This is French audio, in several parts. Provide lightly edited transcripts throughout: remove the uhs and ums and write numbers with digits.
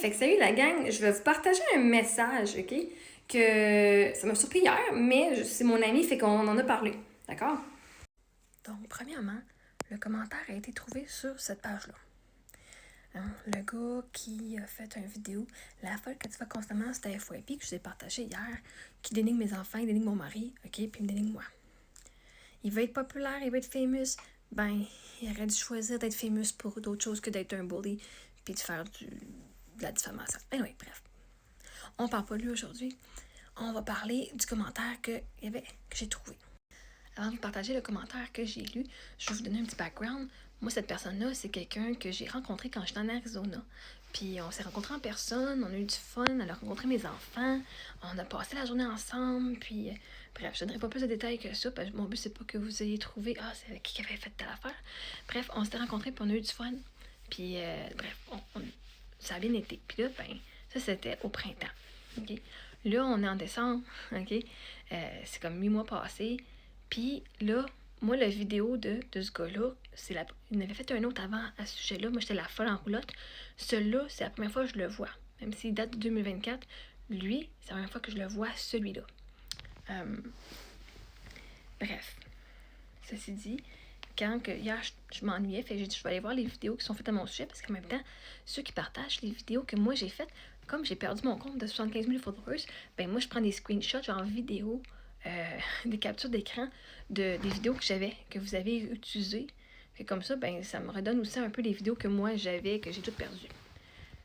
fait que salut la gang, je vais vous partager un message, ok? Que ça m'a surpris hier, mais c'est mon ami, fait qu'on en a parlé, d'accord? Donc, premièrement, le commentaire a été trouvé sur cette page-là. Hein, le gars qui a fait une vidéo, la folle que tu fais constamment, c'était FYP que je vous ai partagé hier, qui dénigre mes enfants, il dénigre mon mari, ok? Puis il me dénigre moi. Il veut être populaire, il veut être famous, ben, il aurait dû choisir d'être famous pour d'autres choses que d'être un bully, puis de faire de la diffamation. Anyway, bref. On parle pas de lui aujourd'hui. On va parler du commentaire que j'ai trouvé. Avant de vous partager le commentaire que j'ai lu, je vais vous donner un petit background. Moi, cette personne-là, c'est quelqu'un que j'ai rencontré quand j'étais en Arizona. Puis on s'est rencontrés en personne, on a eu du fun, elle a rencontré mes enfants, on a passé la journée ensemble, puis bref, je ne donnerai pas plus de détails que ça, parce que mon but, c'est pas que vous ayez trouvé « Ah, c'est qui avait fait telle affaire ». Bref, on s'était rencontrés, puis on a eu du fun, puis bref, ça a bien été. Puis là, ben, ça, c'était au printemps. Okay? Là, on est en décembre, ok? C'est comme 8 mois passés. Puis là, moi, la vidéo de ce gars-là, il en avait fait un autre avant à ce sujet-là. Moi, j'étais la folle en roulotte. Celui-là, c'est la première fois que je le vois. Même s'il date de 2024, lui, c'est la première fois que je le vois, celui-là. Bref, ceci dit, hier, je m'ennuyais, fait que j'ai dit, je vais aller voir les vidéos qui sont faites à mon sujet, parce qu'en même temps, ceux qui partagent les vidéos que moi j'ai faites, comme j'ai perdu mon compte de 75 000 followers, ben moi, je prends des screenshots, genre vidéo, des captures d'écran des vidéos que vous avez utilisées. Fait comme ça, ben ça me redonne aussi un peu les vidéos que moi j'avais, que j'ai toutes perdues.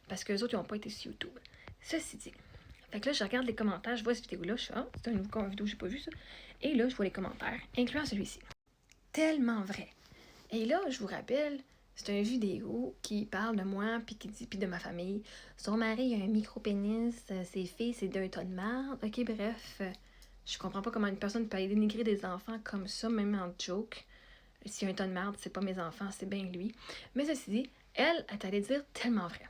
Parce que les autres, ils n'ont pas été sur YouTube. Ceci dit. Fait que là, je regarde les commentaires, je vois cette vidéo-là, je suis c'est une vidéo que j'ai pas vue, ça. Et là, je vois les commentaires, incluant celui-ci. Tellement vrai. Et là, je vous rappelle, c'est une vidéo qui parle de moi, puis qui dit, puis de ma famille. Son mari a un micro-pénis, ses filles, c'est 2 tonnes de merde. Ok, bref, je comprends pas comment une personne peut aller dénigrer des enfants comme ça, même en joke. S'il y a un tonne de merde, c'est pas mes enfants, c'est bien lui. Mais ceci dit, elle est allée dire tellement vrai.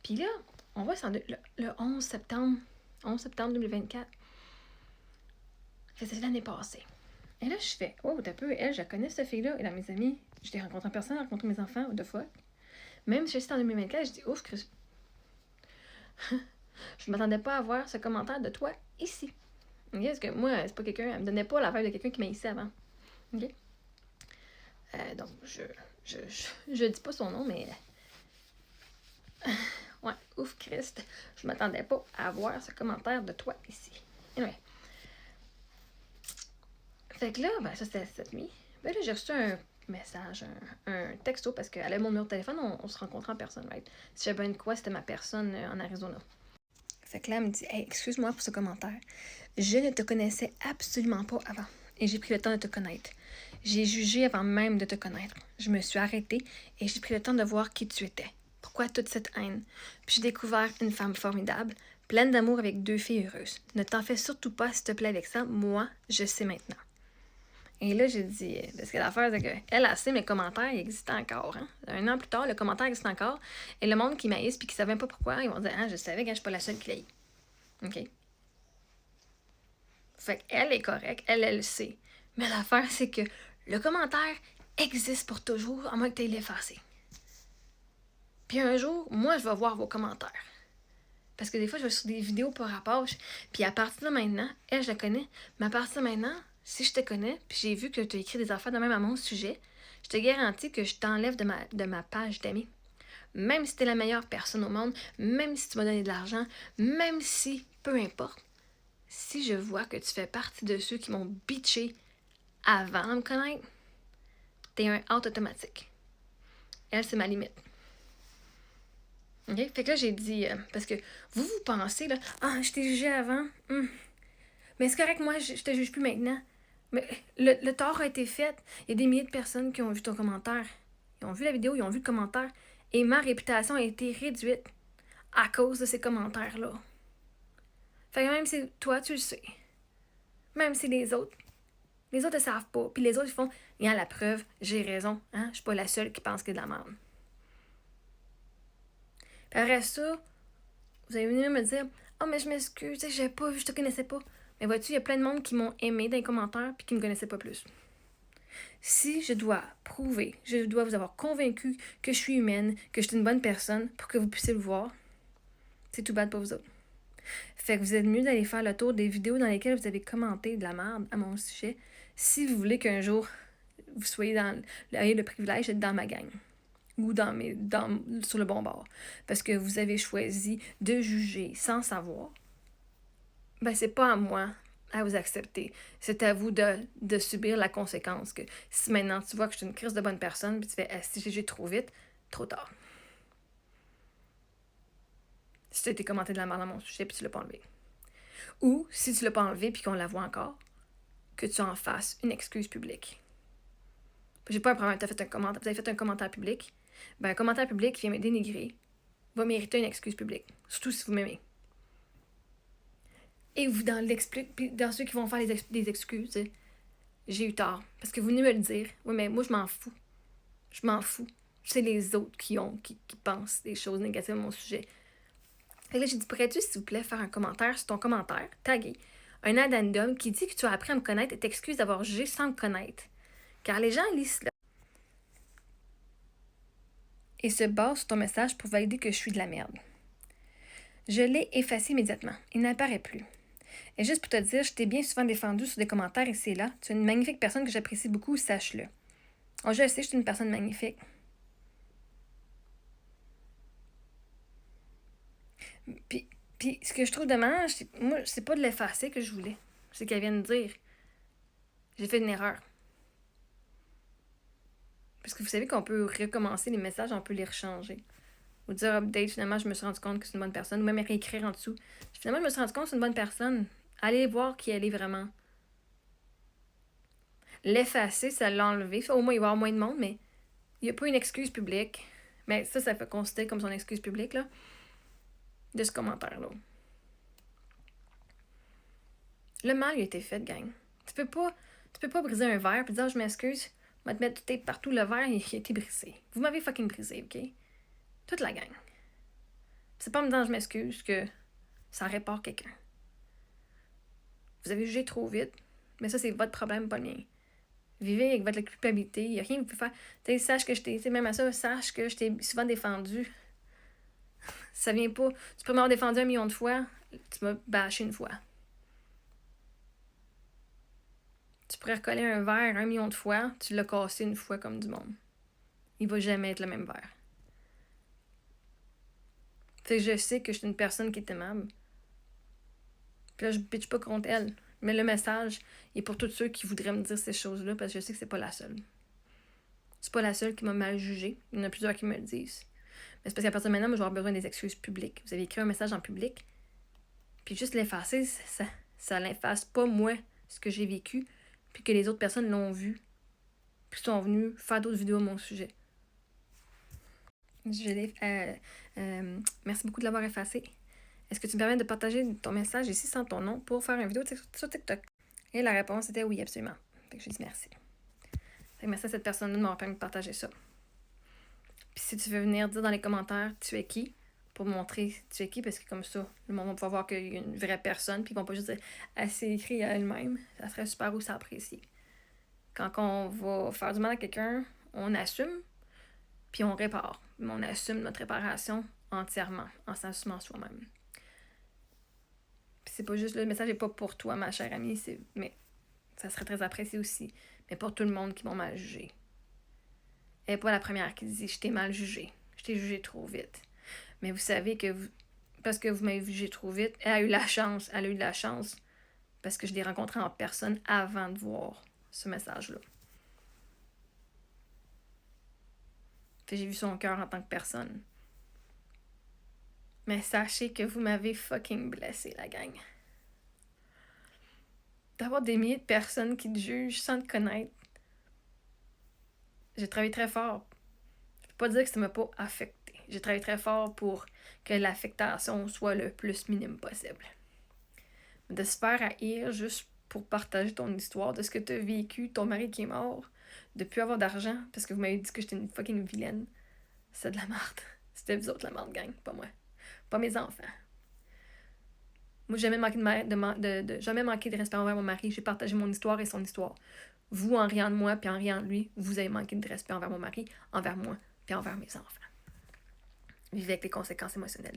Puis là, on voit ça le 11 septembre 2024. C'est l'année passée. Et là, je fais, oh, t'as peu, elle, je la connais, cette fille-là. Et là, mes amis, je l'ai rencontrée en personne, j'ai rencontré mes enfants, de fois. Même si je suis en 2024, je dis, ouf, Chris. Je m'attendais pas à voir ce commentaire de toi ici. OK? Parce que moi, c'est pas quelqu'un, elle me donnait pas la vibe de quelqu'un qui m'a ici avant. OK? Donc, je dis pas son nom, mais. Ouais, ouf, Christ. Je m'attendais pas à voir ce commentaire de toi ici. Anyway. Fait que là, ben, ça c'était cette nuit. Ben là, j'ai reçu un message, un texto, parce qu'elle a mon numéro de téléphone, on se rencontrait en personne, right? Si j'avais une quoi, c'était ma personne en Arizona. Fait que là, elle me dit, hey, excuse-moi pour ce commentaire. Je ne te connaissais absolument pas avant. Et j'ai pris le temps de te connaître. J'ai jugé avant même de te connaître. Je me suis arrêtée et j'ai pris le temps de voir qui tu étais. Pourquoi toute cette haine? Puis j'ai découvert une femme formidable, pleine d'amour avec 2 filles heureuses. Ne t'en fais surtout pas, s'il te plaît, avec ça. Moi, je sais maintenant. Et là, j'ai dit, parce que l'affaire, c'est qu'elle a sait mes commentaires, ils existent encore. Hein? 1 an plus tard, le commentaire existe encore. Et le monde qui m'haïsse puis qui ne savait pas pourquoi, ils vont dire, ah, je savais que je suis pas la seule qui l'haït. OK? Fait qu'elle est correcte, elle le sait. Mais l'affaire, c'est que le commentaire existe pour toujours, à moins que tu aies l'effacé. Puis un jour, moi, je vais voir vos commentaires. Parce que des fois, je vais sur des vidéos par rapport. Puis à partir de maintenant, elle, je la connais. Mais à partir de maintenant, si je te connais, puis j'ai vu que tu as écrit des affaires de même à mon sujet, je te garantis que je t'enlève de ma page d'amis. Même si tu es la meilleure personne au monde, même si tu m'as donné de l'argent, même si, peu importe, si je vois que tu fais partie de ceux qui m'ont bitché avant de me connaître, t'es un out automatique. Elle, c'est ma limite. OK? Fait que là, j'ai dit, parce que vous pensez, là, ah, je t'ai jugé avant. Mais c'est correct, moi, je te juge plus maintenant. Mais le tort a été fait. Il y a des milliers de personnes qui ont vu ton commentaire. Ils ont vu la vidéo, ils ont vu le commentaire. Et ma réputation a été réduite à cause de ces commentaires-là. Fait que même si toi, tu le sais, même si les autres ne savent pas, puis les autres, ils font, il y a la preuve, j'ai raison, hein, je suis pas la seule qui pense qu'il y a de la merde. Puis après ça, vous allez venir me dire, oh, mais je m'excuse, j'ai pas vu, je te connaissais pas. Mais vois-tu, il y a plein de monde qui m'ont aimé dans les commentaires puis qui me connaissaient pas plus. Si je dois prouver, je dois vous avoir convaincu que je suis humaine, que je suis une bonne personne pour que vous puissiez le voir, C'est tout bad pour vous autres. Fait que vous êtes mieux d'aller faire le tour des vidéos dans lesquelles vous avez commenté de la merde à mon sujet si vous voulez qu'un jour vous soyez ayez le privilège d'être dans ma gang ou sur le bon bord. Parce que vous avez choisi de juger sans savoir. Ben, c'est pas à moi à vous accepter. C'est à vous de subir la conséquence. Que si maintenant tu vois que je suis une crise de bonne personne, puis tu fais si j'ai trop vite, trop tard. Si tu as été commenté de la merde à mon sujet, puis tu l'as pas enlevé. Ou, si tu l'as pas enlevé, puis qu'on la voit encore, que tu en fasses une excuse publique. J'ai pas un problème, vous avez fait un commentaire public. Ben, un commentaire public qui vient me dénigrer va mériter une excuse publique. Surtout si vous m'aimez. Et vous, dans ceux qui vont faire des excuses, j'ai eu tort. Parce que vous venez me le dire. Oui, mais moi, je m'en fous. Je m'en fous. C'est les autres qui pensent des choses négatives à mon sujet. Et là, j'ai dit, pourrais-tu, s'il vous plaît, faire un commentaire sur ton commentaire, taguer un addendum qui dit que tu as appris à me connaître et t'excuses d'avoir jugé sans me connaître. Car les gens lisent cela. Et se basent sur ton message pour valider que je suis de la merde. Je l'ai effacé immédiatement. Il n'apparaît plus. Et juste pour te dire, je t'ai bien souvent défendu sur des commentaires ici et là. Tu es une magnifique personne que j'apprécie beaucoup, sache-le. Oh, je sais, je suis une personne magnifique. Puis ce que je trouve dommage, moi, c'est pas de l'effacer que je voulais. C'est qu'elle vient de dire. J'ai fait une erreur. Parce que vous savez qu'on peut recommencer les messages, on peut les rechanger. Ou dire update, finalement, je me suis rendu compte que c'est une bonne personne. Ou même réécrire en dessous. Finalement, je me suis rendu compte que c'est une bonne personne. Allez voir qui elle est vraiment. L'effacer, ça l'enlever. Au moins, il va y avoir moins de monde, mais il n'y a pas une excuse publique. Mais ça fait considérer comme son excuse publique, là. De ce commentaire-là. Le mal il a été fait, gang. Tu peux pas briser un verre et dire je m'excuse, je vais te mettre du tape partout, le verre il a été brisé. Vous m'avez fucking brisé, ok? Toute la gang. C'est pas en me disant je m'excuse que ça répare quelqu'un. Vous avez jugé trop vite, mais ça c'est votre problème, pas le mien. Vivez avec votre culpabilité, il n'y a rien que vous pouvez faire. Tu sais, sache que je t'ai, même à ça, sache que je t'ai souvent défendu. Ça vient pas. Tu peux m'avoir défendu 1 million de fois, tu m'as bâché une fois. Tu pourrais recoller un verre 1 million de fois, tu l'as cassé une fois comme du monde. Il va jamais être le même verre. Fait que je sais que je suis une personne qui est aimable. Puis là, je bitch pas contre elle. Mais le message est pour tous ceux qui voudraient me dire ces choses-là, parce que je sais que c'est pas la seule. C'est pas la seule qui m'a mal jugée. Il y en a plusieurs qui me le disent. Mais c'est parce qu'à partir de maintenant, moi, je vais avoir besoin des excuses publiques. Vous avez écrit un message en public, puis juste l'effacer, ça l'efface pas moi, ce que j'ai vécu, puis que les autres personnes l'ont vu, puis sont venues faire d'autres vidéos à mon sujet. Merci beaucoup de l'avoir effacé. Est-ce que tu me permets de partager ton message ici sans ton nom pour faire une vidéo sur TikTok? Et la réponse était oui, absolument. Fait que j'ai dit merci. Fait que merci à cette personne-là de m'avoir permis de partager ça. Puis si tu veux venir dire dans les commentaires tu es qui, pour montrer tu es qui, parce que comme ça, le monde va pouvoir voir qu'il y a une vraie personne, puis qu'ils vont pas juste dire elle s'est écrit à elle-même. Ça serait super aussi apprécié. Quand on va faire du mal à quelqu'un, on assume, puis on répare. Mais on assume notre réparation entièrement, en s'assumant soi-même. Puis c'est pas juste, le message n'est pas pour toi, ma chère amie, mais ça serait très apprécié aussi. Mais pour tout le monde qui m'ont mal jugé. Elle n'est pas la première qui dit je t'ai mal jugé. Je t'ai jugé trop vite. Mais vous savez que parce que vous m'avez jugé trop vite, elle a eu de la chance. Parce que je l'ai rencontrée en personne avant de voir ce message-là. J'ai vu son cœur en tant que personne. Mais sachez que vous m'avez fucking blessé, la gang. D'avoir des milliers de personnes qui te jugent sans te connaître. J'ai travaillé très fort. Je peux pas dire que ça m'a pas affecté. J'ai travaillé très fort pour que l'affectation soit le plus minime possible. De se faire haïr juste pour partager ton histoire, de ce que tu as vécu, ton mari qui est mort, de plus avoir d'argent, parce que vous m'avez dit que j'étais une fucking vilaine. C'est de la merde. C'était vous autres la merde, gang, pas moi. Pas mes enfants. Moi, j'ai jamais manqué de respect envers mon mari. J'ai partagé mon histoire et son histoire. Vous, en riant de moi puis en riant de lui, vous avez manqué de respect envers mon mari, envers moi puis envers mes enfants. Vivez avec les conséquences émotionnelles.